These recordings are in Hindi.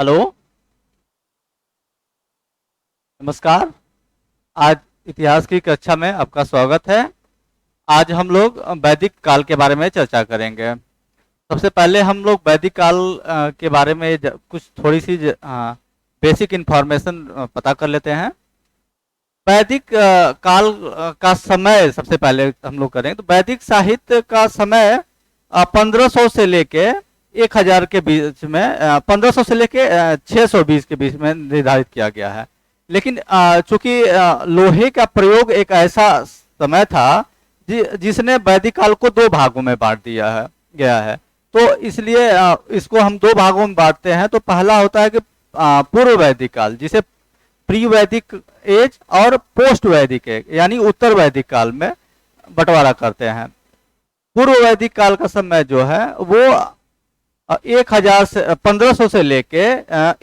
हेलो। नमस्कार। आज इतिहास की कक्षा में आपका स्वागत है। आज हम लोग वैदिक काल के बारे में चर्चा करेंगे। सबसे पहले हम लोग वैदिक काल के बारे में कुछ थोड़ी सी बेसिक इंफॉर्मेशन पता कर लेते हैं। वैदिक काल का समय सबसे पहले हम लोग करें तो वैदिक साहित्य का समय 1500 से लेके 1000 के बीच में, 1500 से लेके 620 के बीच में निर्धारित किया गया है। लेकिन चूंकि लोहे का प्रयोग एक ऐसा समय था जिसने वैदिक काल को दो भागों में बांट दिया है गया है। तो इसलिए इसको हम दो भागों में बांटते हैं। तो पहला होता है कि पूर्व वैदिक काल, जिसे प्री वैदिक एज और पोस्ट वैदिक एज यानी उत्तर वैदिक काल में बंटवारा करते हैं। पूर्व वैदिक काल का समय जो है वो 1000 से 1500 से लेके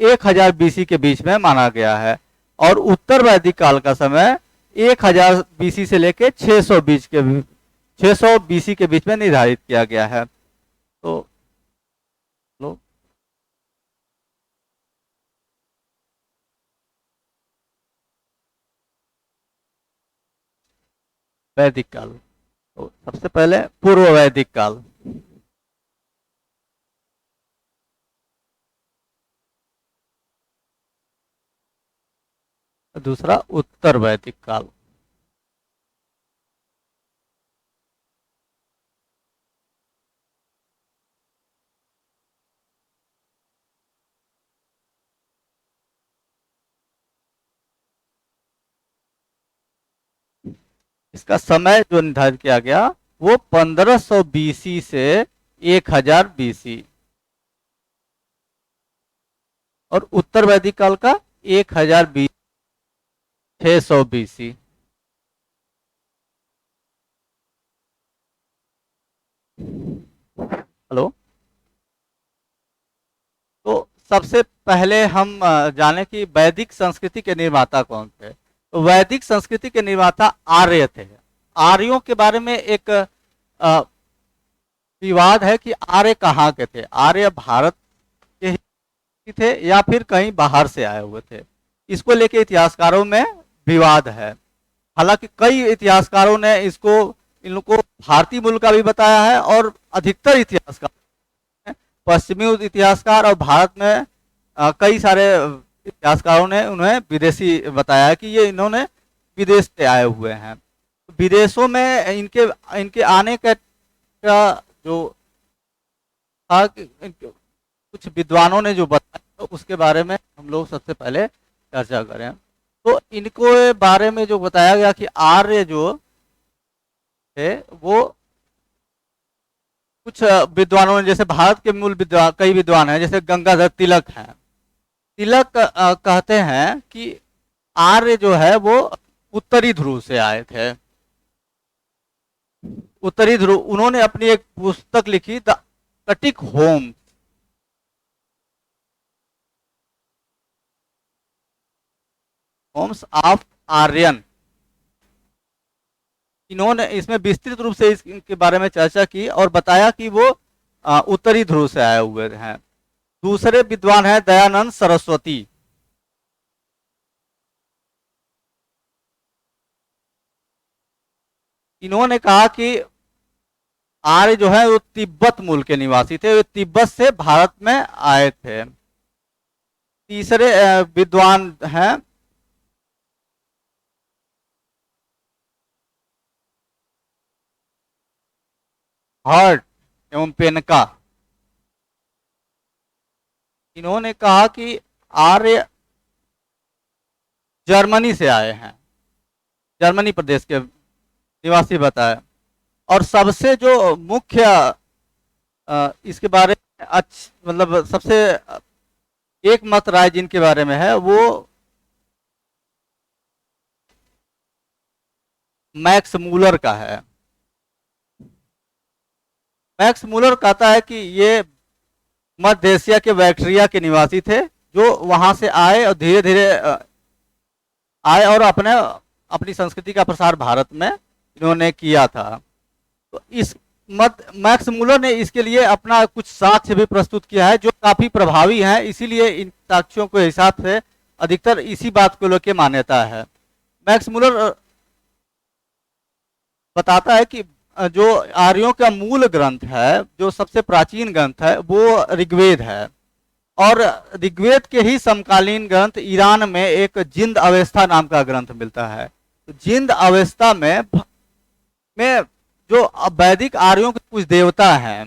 1000 बीसी के बीच में माना गया है। और उत्तर वैदिक काल का समय 1000 बीसी से लेके 600 बीसी के बीच में निर्धारित किया गया है। तो लो वैदिक काल, तो सबसे पहले पूर्व वैदिक काल। दूसरा उत्तर वैदिक काल। इसका समय जो निर्धारित किया गया वो 1500 बीसी से 1000 बीसी। और उत्तर वैदिक काल का 1000 बीसी 600 बीसी। हेलो। तो सबसे पहले हम जाने कि वैदिक संस्कृति के निर्माता कौन थे। तो वैदिक संस्कृति के निर्माता आर्य थे। आर्यों के बारे में एक विवाद है कि आर्य कहाँ के थे। आर्य भारत के ही थे या फिर कहीं बाहर से आए हुए थे। इसको लेके इतिहासकारों में विवाद है। हालांकि कई इतिहासकारों ने इसको इन लोग को भारतीय मूल का भी बताया है, और अधिकतर इतिहासकार, पश्चिमी इतिहासकार और भारत में कई सारे इतिहासकारों ने उन्हें विदेशी बताया कि ये इन्होंने विदेश से आए हुए हैं। विदेशों में इनके इनके आने का जो था कुछ विद्वानों ने जो बताया, तो उसके बारे में हम लोग सबसे पहले चर्चा करें। तो इनको बारे में जो बताया गया कि आर्य जो थे वो कुछ विद्वानों ने, जैसे भारत के मूल विद्वान, कई विद्वान हैं, जैसे गंगाधर तिलक हैं। तिलक कहते हैं कि आर्य जो है वो उत्तरी ध्रुव से आए थे। उत्तरी ध्रुव, उन्होंने अपनी एक पुस्तक लिखी the Arctic home, homes of Aryan. इन्होंने इसमें विस्तृत रूप से इसके बारे में चर्चा की और बताया कि वो उत्तरी ध्रुव से आए हुए हैं। दूसरे विद्वान हैं दयानंद सरस्वती। इन्होंने कहा कि आर्य जो है वो तिब्बत मूल के निवासी थे, वो तिब्बत से भारत में आए थे। तीसरे विद्वान हैं हर्ट एवं पेनका। इन्होंने कहा कि आर्य जर्मनी से आए हैं, जर्मनी प्रदेश के निवासी बताया। और सबसे जो मुख्य इसके बारे में मतलब सबसे एक मत राय जिनके बारे में है वो मैक्स मूलर का है। मैक्स मूलर कहता है कि ये मध्य एशिया के बैक्टीरिया के निवासी थे, जो वहां से आए और धीरे धीरे आए और अपनी संस्कृति का प्रसार भारत में इन्होंने किया था। तो इस मैक्स मुलर ने इसके लिए अपना कुछ साक्ष्य भी प्रस्तुत किया है जो काफी प्रभावी हैं, इसीलिए इन साक्ष्यों के हिसाब से अधिकतर इसी बात को लेकर मान्यता है। मैक्स मुलर बताता है कि जो आर्यों का मूल ग्रंथ है, जो सबसे प्राचीन ग्रंथ है, वो ऋग्वेद है। और ऋग्वेद के ही समकालीन ग्रंथ ईरान में एक जिंद अवेस्ता नाम का ग्रंथ मिलता है। तो जिंद अवेस्ता में जो वैदिक आर्यों के कुछ देवता हैं,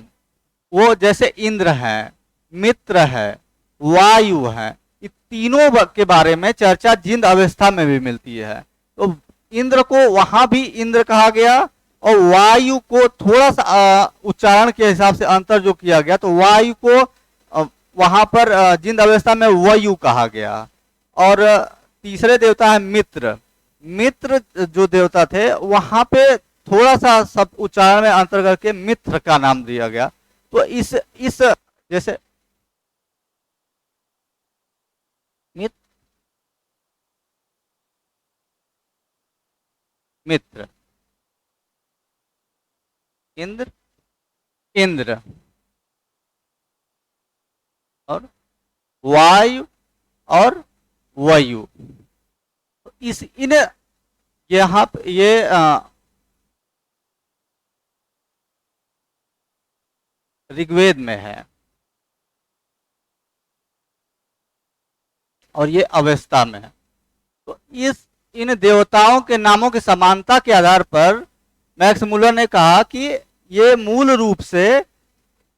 वो जैसे इंद्र हैं, मित्र है, वायु है, ये तीनों के बारे में चर्चा जिंद अवस्था में भी मिलती है। तो इंद्र को वहां भी इंद्र कहा गया और वायु को थोड़ा सा उच्चारण के हिसाब से अंतर जो किया गया, तो वायु को वहां पर जिंद अवस्था में वायु कहा गया। और तीसरे देवता है मित्र। मित्र जो देवता थे वहां पे थोड़ा सा सब उच्चारण में अंतर करके मित्र का नाम दिया गया। तो इस जैसे मित्र, इंद्र, इंद्र और वायु और वायु, इस इन यहाँ ये ऋग्वेद में है और ये अवस्था में है। तो इन देवताओं के नामों की समानता के आधार पर मैक्स मुलर ने कहा कि ये मूल रूप से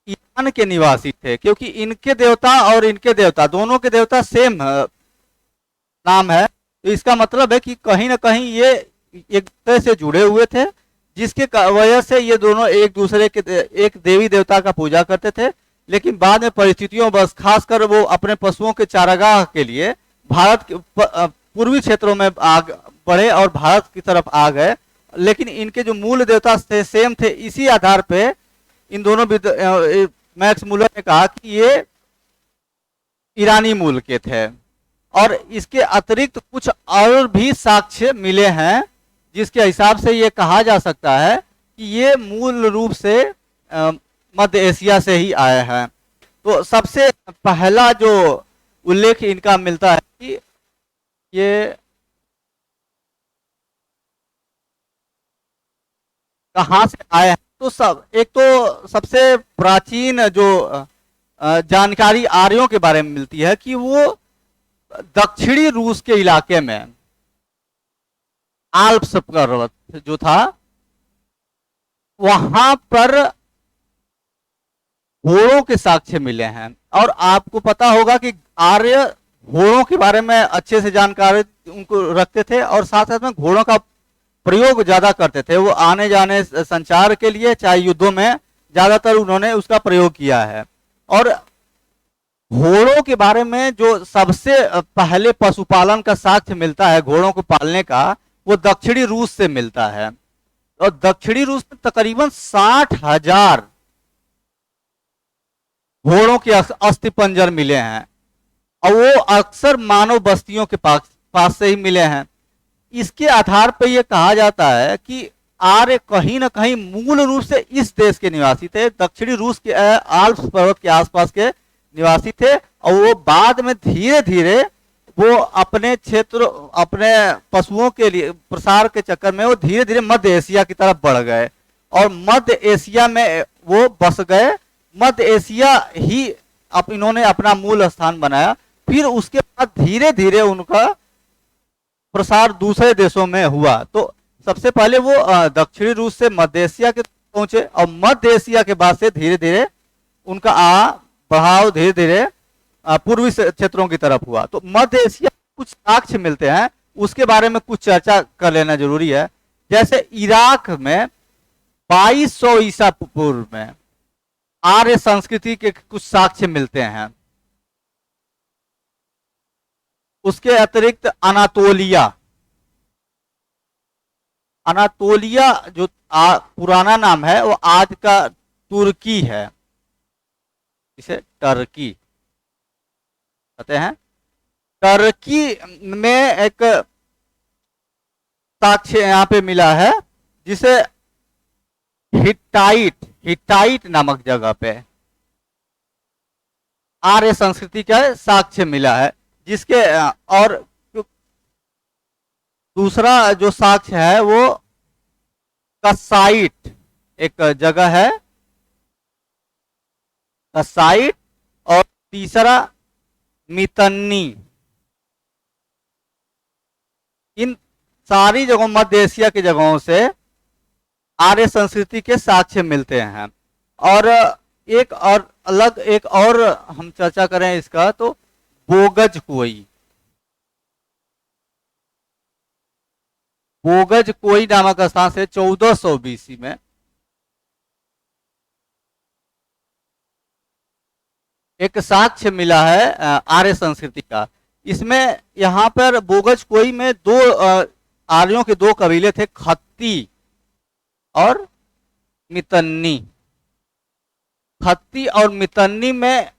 ईरान के निवासी थे, क्योंकि इनके देवता और इनके देवता दोनों के देवता सेम नाम है। तो इसका मतलब है कि कहीं ना कहीं ये एक तरह से जुड़े हुए थे, जिसके वजह से ये दोनों एक दूसरे के एक देवी देवता का पूजा करते थे। लेकिन बाद में परिस्थितियों बस खासकर वो अपने पशुओं के चारागाह के लिए भारत के पूर्वी क्षेत्रों में बढ़े और भारत की तरफ आ गए। लेकिन इनके जो मूल देवता थे सेम थे, इसी आधार पे इन दोनों मैक्स मुलर ने कहा कि ये ईरानी मूल के थे। और इसके अतिरिक्त कुछ और भी साक्ष्य मिले हैं जिसके हिसाब से ये कहा जा सकता है कि ये मूल रूप से मध्य एशिया से ही आए हैं। तो सबसे पहला जो उल्लेख इनका मिलता है कि ये कहाँ से आए हैं। तो एक तो सबसे प्राचीन जो जानकारी आर्यों के बारे में मिलती है कि वो दक्षिणी रूस के इलाके में आल्प्स पर्वत जो था वहां पर घोड़ों के साक्ष्य मिले हैं। और आपको पता होगा कि आर्य घोड़ों के बारे में अच्छे से जानकारी उनको रखते थे और साथ साथ में घोड़ों का प्रयोग ज्यादा करते थे। वो आने जाने संचार के लिए चाहे युद्धों में ज्यादातर उन्होंने उसका प्रयोग किया है। और घोड़ों के बारे में जो सबसे पहले पशुपालन का साक्ष्य मिलता है घोड़ों को पालने का, वो दक्षिणी रूस से मिलता है। और दक्षिणी रूस में तकरीबन 60,000 घोड़ों के अस्थि पंजर मिले हैं और वो अक्सर मानव बस्तियों के पास से ही मिले हैं। इसके आधार पर यह कहा जाता है कि आर्य कहीं ना कहीं मूल रूप से इस देश के निवासी थे, दक्षिणी रूस के आल्प्स पर्वत के आसपास के निवासी थे। और वो बाद में धीरे धीरे वो अपने क्षेत्र अपने पशुओं के लिए प्रसार के चक्कर में वो धीरे धीरे मध्य एशिया की तरफ बढ़ गए और मध्य एशिया में वो बस गए। मध्य एशिया ही इन्होंने अपना मूल स्थान बनाया। फिर उसके बाद धीरे धीरे उनका प्रसार दूसरे देशों में हुआ। तो सबसे पहले वो दक्षिणी रूस से मध्य एशिया के पहुंचे और मध्य एशिया के बाद से धीरे धीरे उनका बढ़ाव धीरे धीरे पूर्वी क्षेत्रों की तरफ हुआ। तो मध्य एशिया कुछ साक्ष्य मिलते हैं, उसके बारे में कुछ चर्चा कर लेना जरूरी है। जैसे इराक में 2200 ईसा पूर्व में आर्य संस्कृति के कुछ साक्ष्य मिलते हैं। उसके अतिरिक्त अनातोलिया जो पुराना नाम है वो आज का तुर्की है, इसे टर्की कहते हैं। टर्की में एक साक्ष्य यहाँ पे मिला है जिसे हिट्टाइट हिटाइट नामक जगह पे आर्य संस्कृति का साक्ष्य मिला है, जिसके और दूसरा जो साक्ष्य है वो कसाइट एक जगह है, कसाइट, और तीसरा मितन्नी। इन सारी जगहों, मध्य एशिया की जगहों से आर्य संस्कृति के साक्ष्य मिलते हैं। और एक और अलग, एक और हम चर्चा करें इसका, तो बोगज कोई, बोगज कोई नामक स्थान से 1400 बीसी में एक साक्ष्य मिला है आर्य संस्कृति का। इसमें यहाँ पर बोगज कोई में दो आर्यों के दो कबीले थे, खत्ती और मितन्नी। खत्ती और मितन्नी में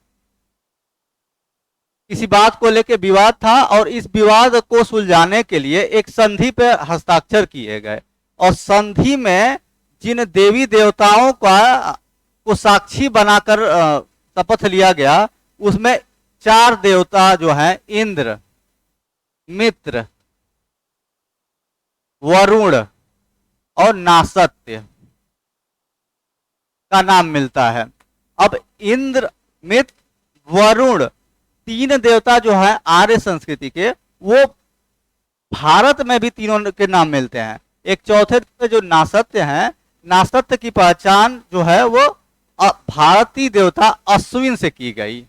किसी बात को लेकर विवाद था, और इस विवाद को सुलझाने के लिए एक संधि पे हस्ताक्षर किए गए। और संधि में जिन देवी देवताओं का को साक्षी बनाकर शपथ लिया गया, उसमें 4 देवता जो हैं, इंद्र, मित्र, वरुण और नासत्य का नाम मिलता है। अब इंद्र, मित्र, वरुण, 3 देवता जो है आर्य संस्कृति के, वो भारत में भी तीनों के नाम मिलते हैं। एक चौथे देवता जो नासत्य हैं, नासत्य की पहचान जो है वो भारतीय देवता अश्विन से की गई,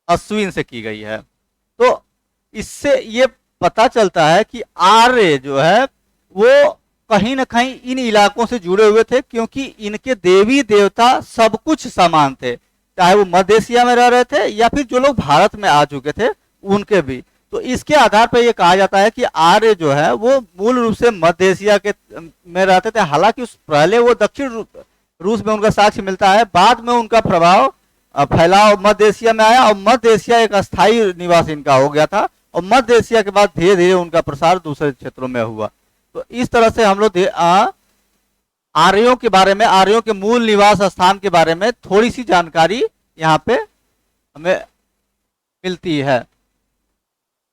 अश्विन से की गई है। तो इससे ये पता चलता है कि आर्य जो है वो कहीं ना कहीं इन इलाकों से जुड़े हुए थे, क्योंकि इनके देवी देवता सब कुछ समान थे, चाहे वो मध्य एशिया में रह रहे थे या फिर जो लोग भारत में आ चुके थे उनके भी। तो इसके आधार पर यह कहा जाता है कि आर्य जो है वो मूल रूप से मध्य एशिया के में रहते थे। हालांकि उस पहले वो दक्षिण रूस में उनका साक्ष्य मिलता है, बाद में उनका प्रभाव फैलाव मध्य एशिया में आया, और मध्य एशिया एक अस्थायी निवास इनका हो गया था, और मध्य एशिया के बाद धीरे धीरे उनका प्रसार दूसरे क्षेत्रों में हुआ। तो इस तरह से हम लोग आर्यों के बारे में, आर्यों के मूल निवास स्थान के बारे में थोड़ी सी जानकारी यहाँ पे हमें मिलती है।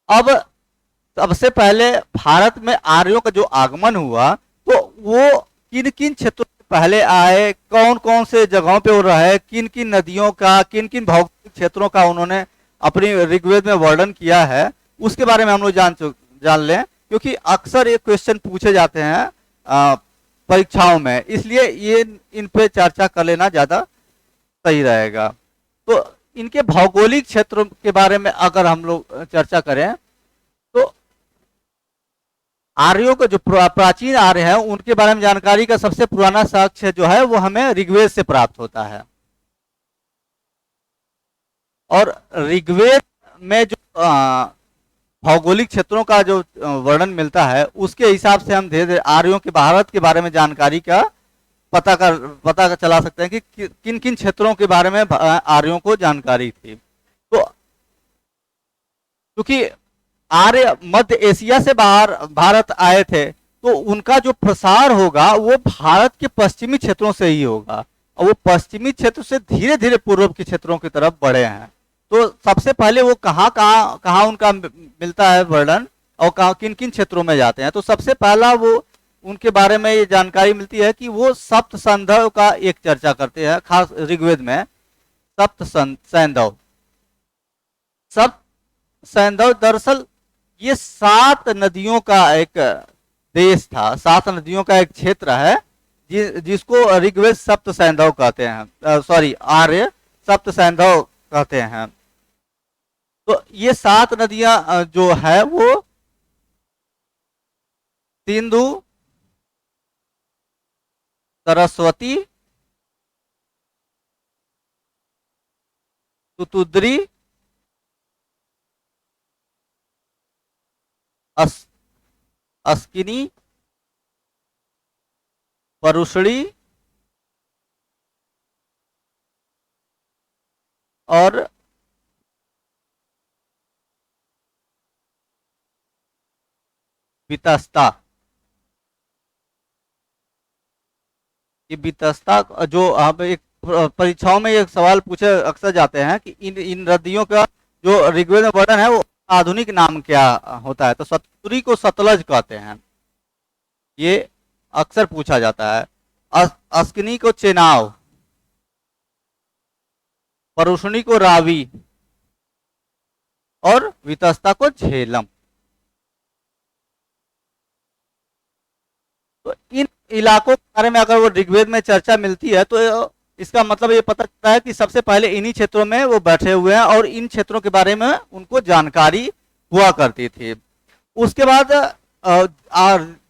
अब सबसे पहले भारत में आर्यों का जो आगमन हुआ, तो वो किन किन क्षेत्रों से पहले आए, कौन कौन से जगहों पे वो रहे, किन किन नदियों का, किन किन भौगोलिक क्षेत्रों का उन्होंने अपनी ऋग्वेद में वर्णन किया है, उसके बारे में हम लोग जान लें, क्योंकि अक्सर ये क्वेश्चन पूछे जाते हैं परीक्षाओं में, इसलिए ये इन पे चर्चा कर लेना ज्यादा सही रहेगा। तो इनके भौगोलिक क्षेत्रों के बारे में अगर हम लोग चर्चा करें, तो आर्यों का जो प्राचीन आर्य है उनके बारे में जानकारी का सबसे पुराना साक्ष्य जो है वो हमें ऋग्वेद से प्राप्त होता है। और ऋग्वेद में जो भौगोलिक क्षेत्रों का जो वर्णन मिलता है, उसके हिसाब से हम धीरे धीरे आर्यों के भारत के बारे में जानकारी का पता चला सकते हैं कि किन किन क्षेत्रों के बारे में आर्यों को जानकारी थी। तो क्योंकि आर्य मध्य एशिया से बाहर भारत आए थे, तो उनका जो प्रसार होगा वो भारत के पश्चिमी क्षेत्रों से ही होगा, और वो पश्चिमी क्षेत्र से धीरे धीरे पूर्व के क्षेत्रों की तरफ बढ़े हैं। तो सबसे पहले वो कहाँ उनका मिलता है वर्णन, और कहाँ किन किन क्षेत्रों में जाते हैं। तो सबसे पहला वो उनके बारे में ये जानकारी मिलती है कि वो सप्त सैंधव का एक चर्चा करते हैं, खास ऋग्वेद में सप्त सैंधव। सप्त सैंधव दरअसल ये 7 नदियों का एक देश था, 7 नदियों का एक क्षेत्र है, जिसको ऋग्वेद सप्त सैंधव कहते हैं, सॉरी आर्य सप्त सैंधव कहते हैं। तो ये 7 नदियां जो है वो सिंधु, सरस्वती, तुतुद्री, अस्किनी, परुषणी और वितस्ता। ये वितस्ता जो हम एक परीक्षाओं में ये सवाल पूछे अक्सर जाते हैं कि इन नदियों का जो ऋग्वेद में वर्णन है वो आधुनिक नाम क्या होता है, तो सतपुरी को सतलज कहते हैं, ये अक्सर पूछा जाता है। अस्किनी को चेनाव, परुषणी को रावी और वितस्ता को झेलम। तो इन इलाकों के बारे में अगर वो ऋग्वेद में चर्चा मिलती है तो इसका मतलब ये पता चलता है कि सबसे पहले इन्हीं क्षेत्रों में वो बैठे हुए हैं और इन क्षेत्रों के बारे में उनको जानकारी हुआ करती थी। उसके बाद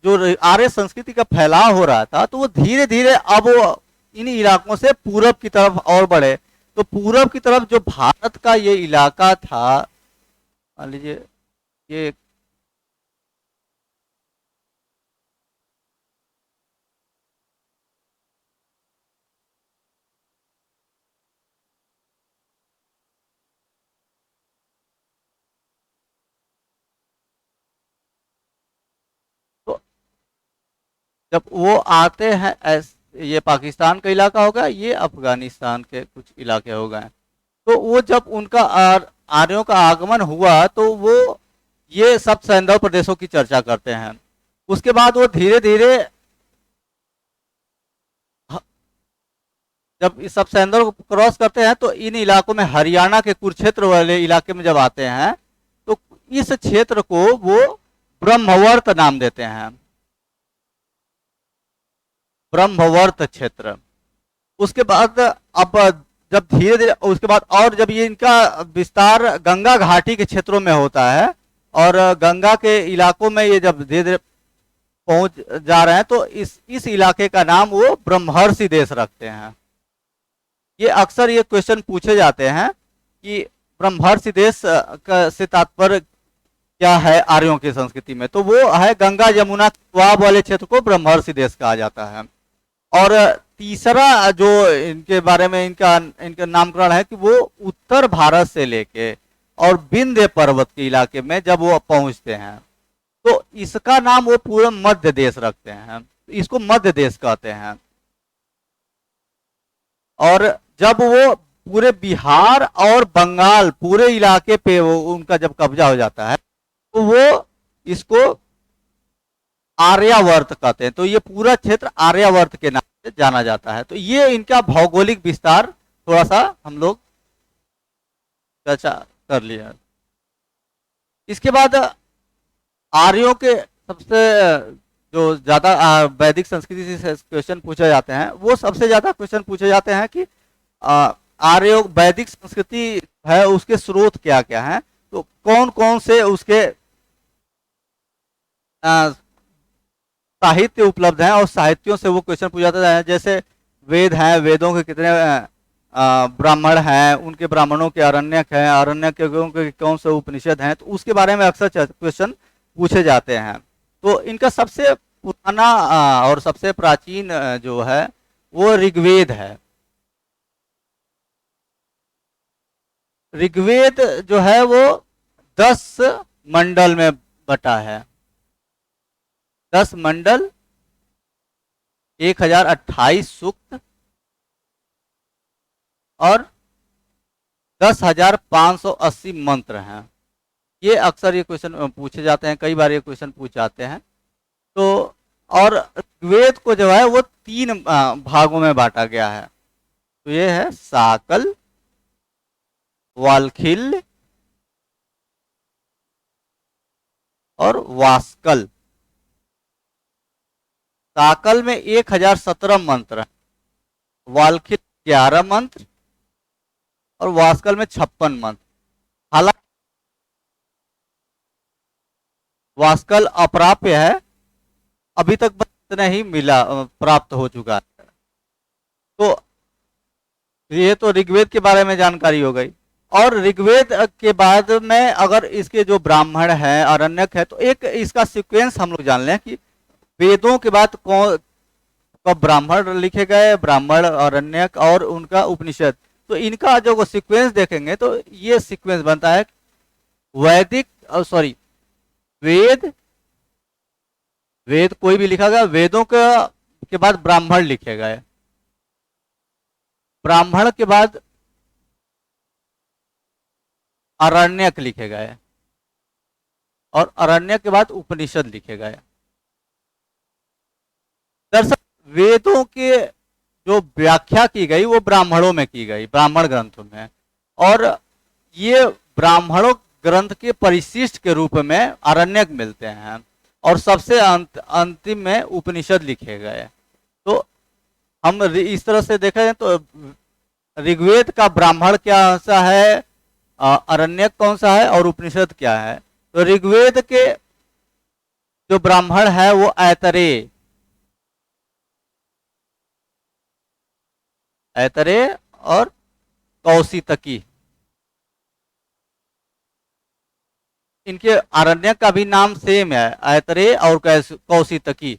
जो आर्य संस्कृति का फैलाव हो रहा था तो वो धीरे धीरे अब वो इन इलाकों से पूरब की तरफ और बढ़े। तो पूरब की तरफ जो भारत का ये इलाका था, मान लीजिए ये तो जब वो आते हैं ये पाकिस्तान का इलाका होगा, ये अफगानिस्तान के कुछ इलाके हो गए। तो वो जब उनका आर्यों का आगमन हुआ तो वो ये सब सैंधव प्रदेशों की चर्चा करते हैं। उसके बाद वो धीरे धीरे जब इस सब सैंधव को क्रॉस करते हैं तो इन इलाकों में हरियाणा के कुरुक्षेत्र वाले इलाके में जब आते हैं तो इस क्षेत्र को वो ब्रह्मवर्त नाम देते हैं, ब्रह्मवर्त क्षेत्र। उसके बाद अब जब धीरे धीरे उसके बाद और जब ये इनका विस्तार गंगा घाटी के क्षेत्रों में होता है और गंगा के इलाकों में ये जब धीरे धीरे पहुंच जा रहे हैं तो इस इलाके का नाम वो ब्रह्मर्षि देश रखते हैं। ये अक्सर ये क्वेश्चन पूछे जाते हैं कि ब्रह्मर्षि देश से तात्पर्य क्या है आर्यों की संस्कृति में, तो वो है गंगा यमुना दोआब वाले क्षेत्र को ब्रह्मर्षि देश कहा जाता है। और तीसरा जो इनके बारे में इनका नामकरण है कि वो उत्तर भारत से लेके और विंध्य पर्वत के इलाके में जब वो पहुंचते हैं तो इसका नाम वो पूरा मध्य देश रखते हैं, इसको मध्य देश कहते हैं। और जब वो पूरे बिहार और बंगाल पूरे इलाके पे वो उनका जब कब्जा हो जाता है तो वो इसको आर्यावर्त कहते हैं। तो ये पूरा क्षेत्र आर्यावर्त के नाम से जाना जाता है। तो ये इनका भौगोलिक विस्तार थोड़ा सा हम लोग चर्चा कर लिया। इसके बाद आर्यों के सबसे जो ज्यादा वैदिक संस्कृति से क्वेश्चन पूछे जाते हैं, वो सबसे ज्यादा क्वेश्चन पूछे जाते हैं कि आर्यों वैदिक संस्कृति है उसके स्रोत क्या क्या हैं, तो कौन कौन से उसके साहित्य उपलब्ध हैं और साहित्यों से वो क्वेश्चन पूछा जाता है। जैसे वेद हैं, वेदों के कितने ब्राह्मण हैं, उनके ब्राह्मणों के अरण्यक हैं, अरण्यक के कौन से उपनिषद हैं, तो उसके बारे में अक्सर क्वेश्चन पूछे जाते हैं। तो इनका सबसे पुराना और सबसे प्राचीन जो है वो ऋग्वेद है। ऋग्वेद जो है वो 10 मंडल में बटा है, 10 मंडल, 1028 सूक्त और 10,580 मंत्र हैं। ये अक्सर ये क्वेश्चन पूछे जाते हैं, कई बार ये क्वेश्चन पूछ जाते हैं। तो और ऋग्वेद को जो है वो 3 भागों में बांटा गया है। तो ये है साकल, वाल्खिल और वास्कल। साकल में 1017 मंत्र हैं, वाल्खिल 11 मंत्र और वास्कल में 56 मंत्र। हालांकि वास्कल अप्राप्य है, अभी तक बस इतना ही मिला प्राप्त हो चुका है। तो ये तो ऋग्वेद के बारे में जानकारी हो गई। और ऋग्वेद के बाद में अगर इसके जो ब्राह्मण हैं, अरण्यक है, तो एक इसका सीक्वेंस हम लोग जान लें कि वेदों के बाद कौन कब ब्राह्मण लिखे गए, ब्राह्मण, अरण्यक और उनका उपनिषद। तो इनका जो सीक्वेंस देखेंगे तो ये सीक्वेंस बनता है वैदिक वेद, वेद कोई भी लिखा गया, वेदों के बाद ब्राह्मण लिखे गए, ब्राह्मण के बाद अरण्यक लिखे गए और अरण्यक के बाद उपनिषद लिखे गए। दरअसल वेदों के जो व्याख्या की गई वो ब्राह्मणों में की गई, ब्राह्मण ग्रंथों में, और ये ब्राह्मणों ग्रंथ के परिशिष्ट के रूप में अरण्यक मिलते हैं और सबसे अंतिम में उपनिषद लिखे गए। तो हम इस तरह से देखें तो ऋग्वेद का ब्राह्मण क्या सा है, अरण्यक कौन सा है और उपनिषद क्या है। तो ऋग्वेद के जो ब्राह्मण है वो ऐतरेय, ऐतरेय और कौशितकी, इनके अरण्यक का भी नाम सेम है, ऐतरेय और कौशितकी।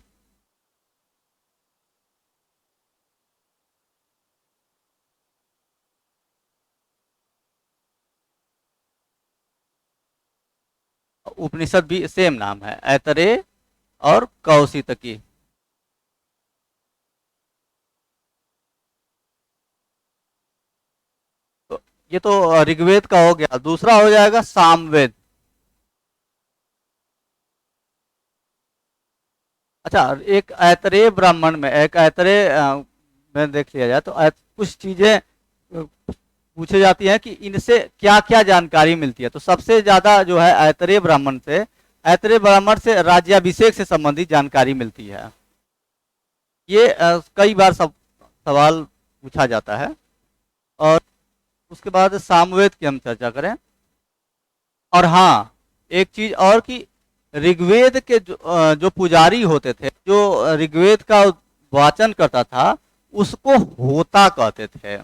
उपनिषद भी सेम नाम है, ऐतरेय और कौशितकी। तो ये तो ऋग्वेद का हो गया। दूसरा हो जाएगा सामवेद। अच्छा, एक ऐतरेय ब्राह्मण में, एक ऐतरेय में देख लिया जाए तो कुछ चीजें पूछे जाती हैं कि इनसे क्या क्या जानकारी मिलती है। तो सबसे ज्यादा जो है ऐतरेय ब्राह्मण से, ऐतरेय ब्राह्मण से राज्याभिषेक से संबंधित जानकारी मिलती है। ये कई बार सवाल पूछा जाता है। और उसके बाद सामवेद की हम चर्चा करें। और हाँ, एक चीज और कि ऋग्वेद के जो पुजारी होते थे, जो ऋग्वेद का वाचन करता था, उसको होता कहते थे।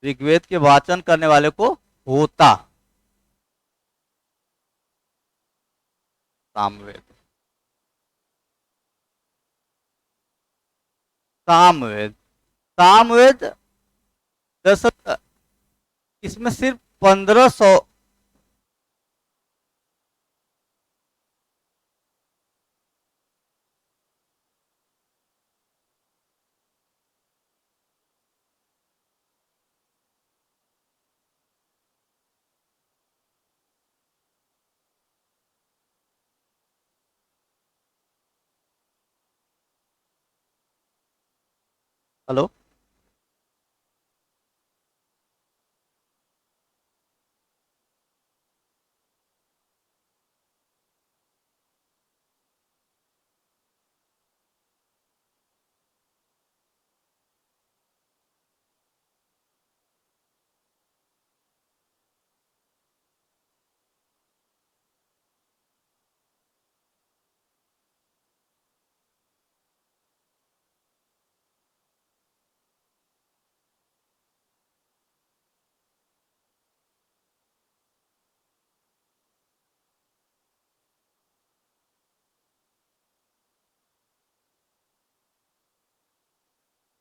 ऋग्वेद के वाचन करने वाले को होता। सामवेद, सामवेद, सामवेद दरअसल इसमें सिर्फ 1500 हेलो।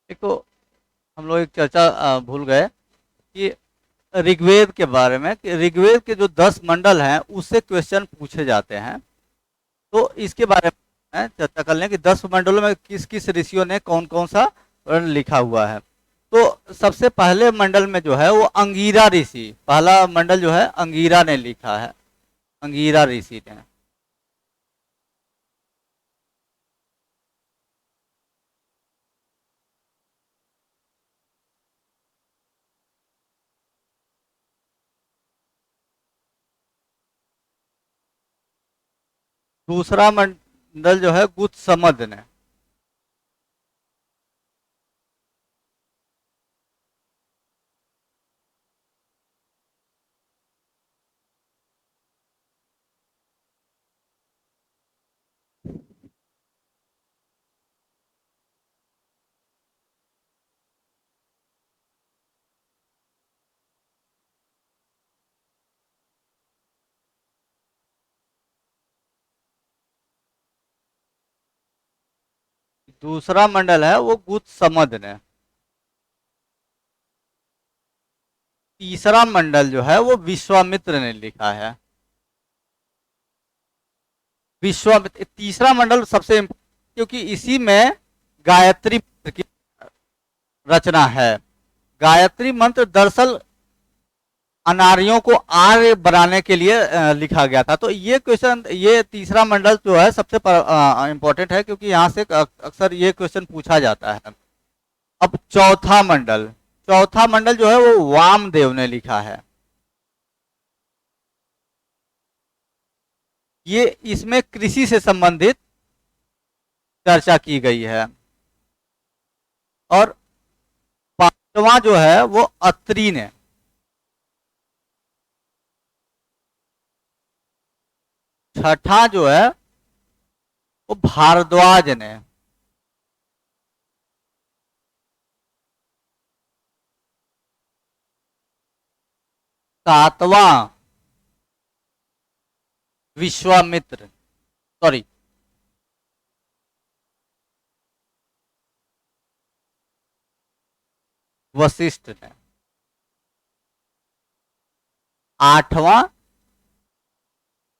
एक तो हम लोग एक चर्चा भूल गए कि ऋग्वेद के बारे में, कि ऋग्वेद के जो 10 मंडल हैं उससे क्वेश्चन पूछे जाते हैं। तो इसके बारे में चर्चा कर लें कि 10 मंडलों में किस किस ऋषियों ने कौन कौन सा वर्ण लिखा हुआ है। तो सबसे पहले मंडल में जो है वो अंगीरा ऋषि, पहला मंडल जो है अंगीरा ने लिखा है, अंगीरा ऋषि ने। दूसरा मंडल जो है गुत्समद ने। दूसरा मंडल है वो गुत्समद ने। तीसरा मंडल जो है वो विश्वामित्र ने लिखा है। विश्वामित्र तीसरा मंडल सबसे क्योंकि इसी में गायत्री मंत्र की रचना है। गायत्री मंत्र दरअसल अनार्यों को आर्य बनाने के लिए लिखा गया था। तो ये क्वेश्चन, ये तीसरा मंडल जो है सबसे इंपॉर्टेंट है, क्योंकि यहाँ से अक्सर ये क्वेश्चन पूछा जाता है। अब चौथा मंडल, चौथा मंडल जो है वो वामदेव ने लिखा है। ये इसमें कृषि से संबंधित चर्चा की गई है। और पांचवा जो है वो अत्रि ने। छठा जो है वो भारद्वाज ने। सातवां विश्वामित्र, सॉरी, वशिष्ठ ने। आठवां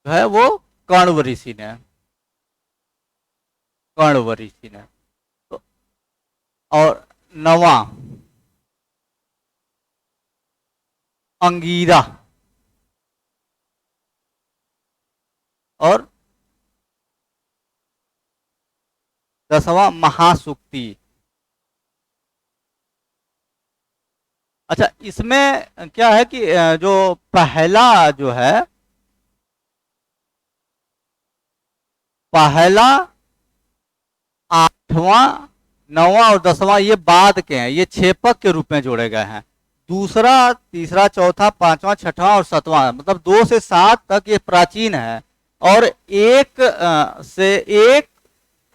जो है वो कण्व ऋषि ने, कण्व ऋषि ने। तो और नवां अंगीरा। और 10वां महासुक्ति। अच्छा, इसमें क्या है कि जो पहला जो है, पहला, आठवां, नौवां और 10वां ये बाद के हैं, ये छेपक के रूप में जोड़े गए हैं। दूसरा, तीसरा, चौथा, पांचवा, छठवां और सातवां, मतलब 2 से 7 तक ये प्राचीन है। और 1 से 1,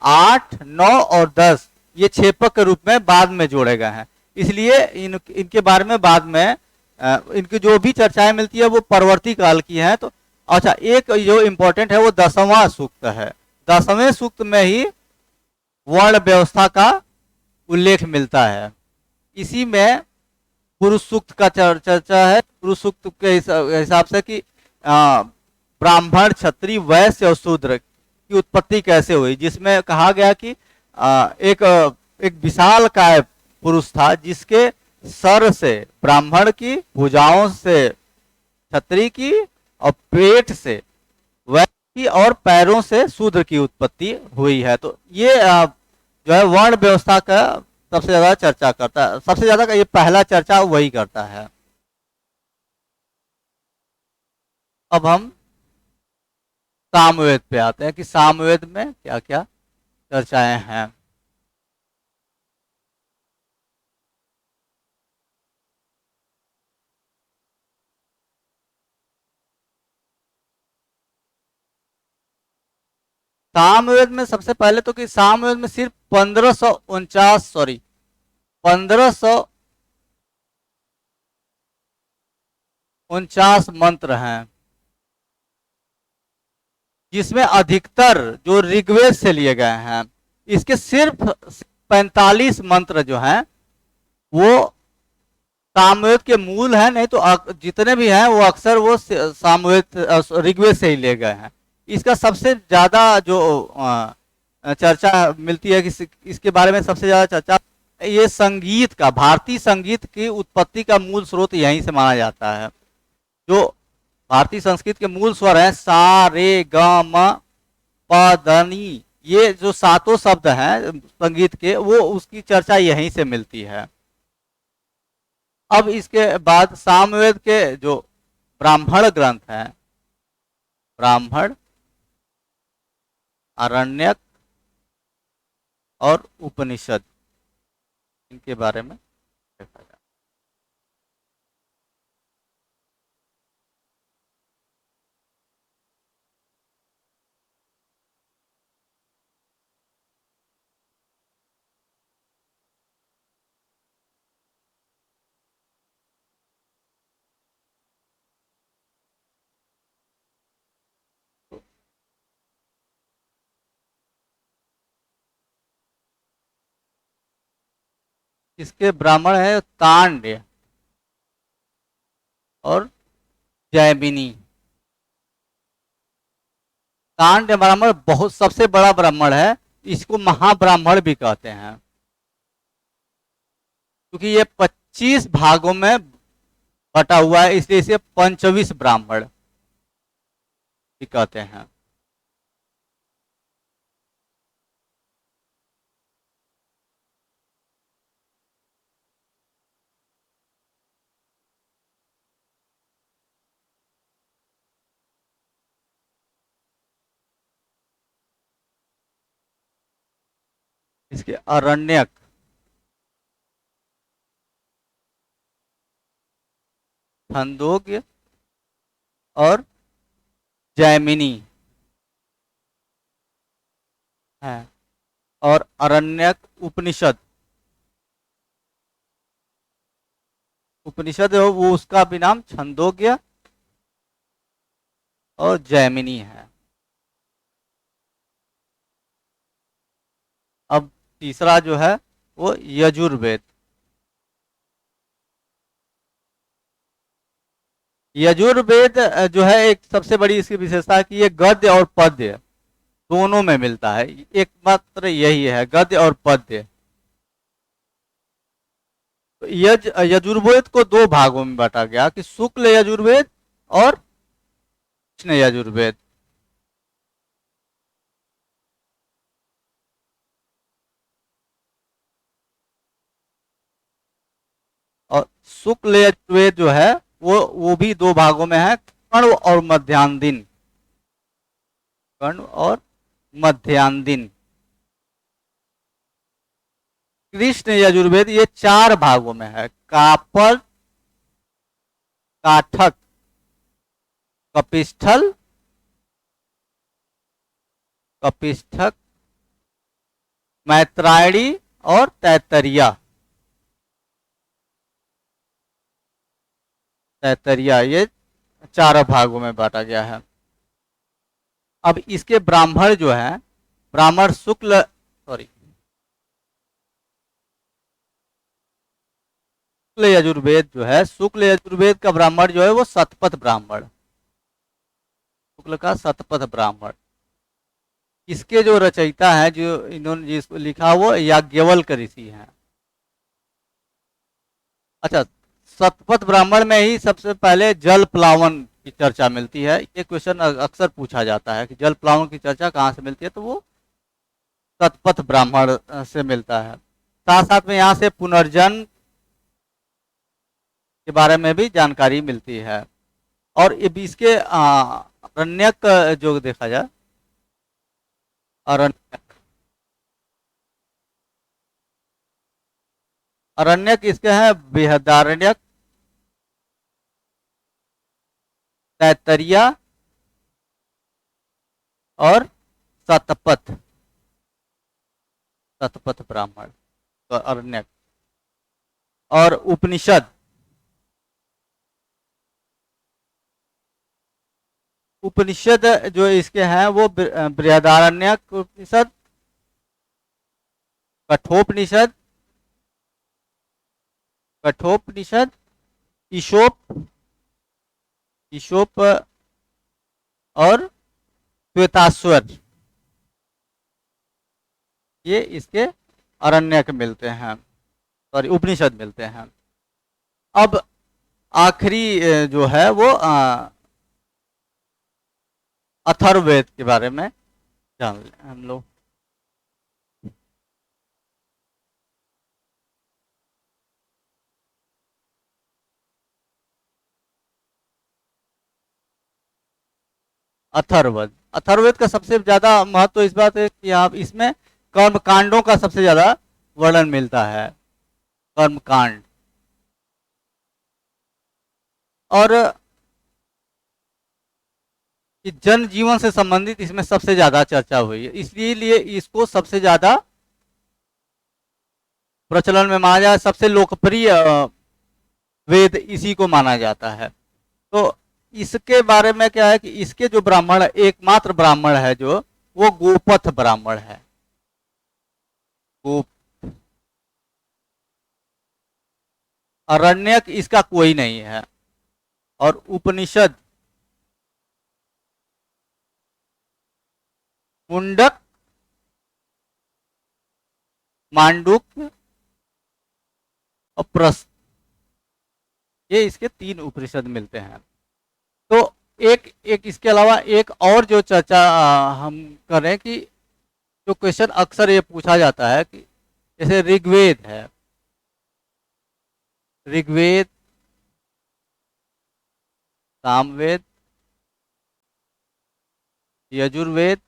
8, 9 और 10 ये छेपक के रूप में बाद में जोड़े गए हैं। इसलिए इनके बारे में बाद में इनकी जो भी चर्चाएं मिलती है वो परवर्ती काल की है। तो अच्छा, एक जो इम्पोर्टेंट है वो 10वां सूक्त है। 10वें सूक्त में ही वर्ण व्यवस्था का उल्लेख मिलता है। इसी में पुरुष सूक्त का चर्चा है। पुरुष सूक्त के हिसाब से कि ब्राह्मण, क्षत्रिय, वैश्य और शूद्र की उत्पत्ति कैसे हुई, जिसमें कहा गया कि एक विशाल काय पुरुष था, जिसके सर से ब्राह्मण की, भुजाओं से क्षत्रिय की और पेट से वैश्य की और पैरों से शूद्र की उत्पत्ति हुई है। तो ये जो है वर्ण व्यवस्था का सबसे ज्यादा चर्चा करता है, सबसे ज्यादा का ये पहला चर्चा वही करता है। अब हम सामवेद पे आते हैं कि सामवेद में क्या क्या चर्चाएं हैं। सामवेद में सबसे पहले तो कि सामवेद में सिर्फ 1549 मंत्र हैं, जिसमें अधिकतर जो ऋग्वेद से लिए गए हैं। इसके सिर्फ 45 मंत्र जो हैं वो सामवेद के मूल हैं, नहीं तो जितने भी हैं वो अक्सर वो सामवेद ऋग्वेद से ही लिए गए हैं। इसका सबसे ज्यादा जो चर्चा मिलती है कि इसके बारे में सबसे ज्यादा चर्चा ये संगीत का, भारतीय संगीत की उत्पत्ति का मूल स्रोत यहीं से माना जाता है। जो भारतीय संस्कृत के मूल स्वर हैं सा, रे, ग, म, प, ध, नी, ये जो 7 शब्द हैं संगीत के, वो उसकी चर्चा यहीं से मिलती है। अब इसके बाद सामवेद के जो ब्राह्मण ग्रंथ हैं, ब्राह्मण, आरण्यक और उपनिषद, इनके बारे में देखा जाए। इसके ब्राह्मण है तांड्य और जैमिनी। तांड्य ब्राह्मण बहुत सबसे बड़ा ब्राह्मण है, इसको महाब्राह्मण भी कहते हैं। क्योंकि ये 25 भागों में बटा हुआ है, इसलिए इसे पंचविश ब्राह्मण भी कहते हैं। इसके अरण्यक, छंदोग्य और जैमिनी है। और अरण्यक उपनिषद, उपनिषद है वो, उसका भी नाम छंदोग्य और जैमिनी है। अब तीसरा जो है वो यजुर्वेद। यजुर्वेद जो है एक सबसे बड़ी इसकी विशेषता है कि ये गद्य और पद्य दोनों में मिलता है, एकमात्र यही है, गद्य और पद्य। तो यजुर्वेद को दो भागों में बांटा गया कि शुक्ल यजुर्वेद और कृष्ण यजुर्वेद। और शुक्ल यजुर्वेद जो है वो भी दो भागों में है, कण्व और मध्यांदिन, कण्व और मध्यांदिन। कृष्ण यजुर्वेद ये चार भागों में है, कापल, काठक, कपिस्थल, कपिस्थक, मैत्रायणी और तैतरिया। तैतरिया ये चार भागों में बांटा गया है। अब इसके ब्राह्मण जो है, ब्राह्मण शुक्ल, सॉरी, शुक्ल यजुर्वेद जो है, शुक्ल यजुर्वेद का ब्राह्मण जो है वो शतपथ ब्राह्मण, शुक्ल का शतपथ ब्राह्मण। इसके जो रचयिता है, जो इन्होंने जिसको लिखा वो याज्ञवल्क्य ऋषि हैं। अच्छा, शतपथ ब्राह्मण में ही सबसे पहले जल प्लावन की चर्चा मिलती है। ये क्वेश्चन अक्सर पूछा जाता है कि जल प्लावन की चर्चा कहाँ से मिलती है, तो वो शतपथ ब्राह्मण से मिलता है। साथ साथ में यहाँ से पुनर्जन्म के बारे में भी जानकारी मिलती है। और ये भी इसके अरण्यक जो देखा जाए, अरण्यक, अरण्यक इसके हैं बृहदारण्यक, तैतरिया और शतपथ, शतपथ ब्राह्मण, तो अरण्यक। और उपनिषद, उपनिषद जो इसके हैं वो बृहदारण्यक उपनिषद, कठोपनिषद, कठोपनिषद, ईशोप, ईशोप और श्वेताश्वर, ये इसके अरण्यक मिलते हैं, सॉरी उपनिषद मिलते हैं। अब आखिरी जो है वो अथर्ववेद के बारे में जान लें हम लोग। अथर्ववेद, अथर्ववेद का सबसे ज्यादा महत्व इस बात है कि आप इसमें कर्म कांडों का सबसे ज्यादा वर्णन मिलता है, कर्म कांड। और जन जीवन से संबंधित इसमें सबसे ज्यादा चर्चा हुई है, इसलिए लिए इसको सबसे ज्यादा प्रचलन में माना जाए, सबसे लोकप्रिय वेद इसी को माना जाता है। तो इसके बारे में क्या है कि इसके जो ब्राह्मण, एकमात्र ब्राह्मण है जो, वो गोपथ ब्राह्मण है। गोप, अरण्यक इसका कोई नहीं है। और उपनिषद, मुंडक, मांडुक और प्रस्थ, ये इसके 3 उपनिषद मिलते हैं। तो एक एक इसके अलावा एक और जो चर्चा हम करें कि जो क्वेश्चन अक्सर ये पूछा जाता है कि जैसे ऋग्वेद है, ऋग्वेद, सामवेद, यजुर्वेद,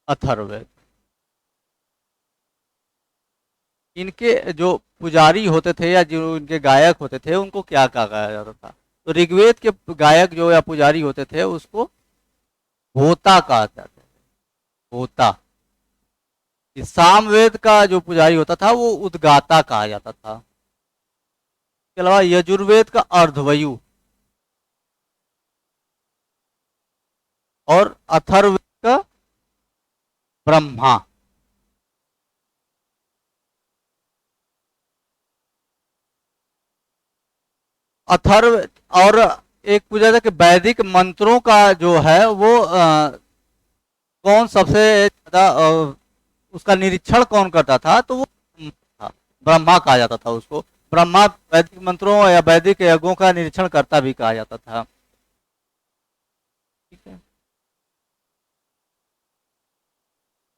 अथर्ववेद, इनके जो पुजारी होते थे या जो इनके गायक होते थे उनको क्या कहा जाता था? तो ऋग्वेद के गायक जो या पुजारी होते थे उसको होता कहा जाता था, होता। इस सामवेद का जो पुजारी होता था वो उद्गाता कहा जाता था। इसके अलावा यजुर्वेद का अर्धवयु और अथर्ववेद का ब्रह्मा। अथर्व और एक पूछा था कि वैदिक मंत्रों का जो है वो कौन सबसे ज्यादा उसका निरीक्षण कौन करता था? तो वो था, ब्रह्मा कहा जाता था उसको। ब्रह्मा वैदिक मंत्रों या वैदिक यज्ञों का निरीक्षण करता भी कहा जाता था। ठीक है,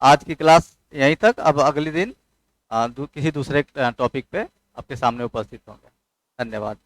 आज की क्लास यहीं तक। अब अगले दिन किसी दूसरे टॉपिक पे आपके सामने उपस्थित होंगे। धन्यवाद।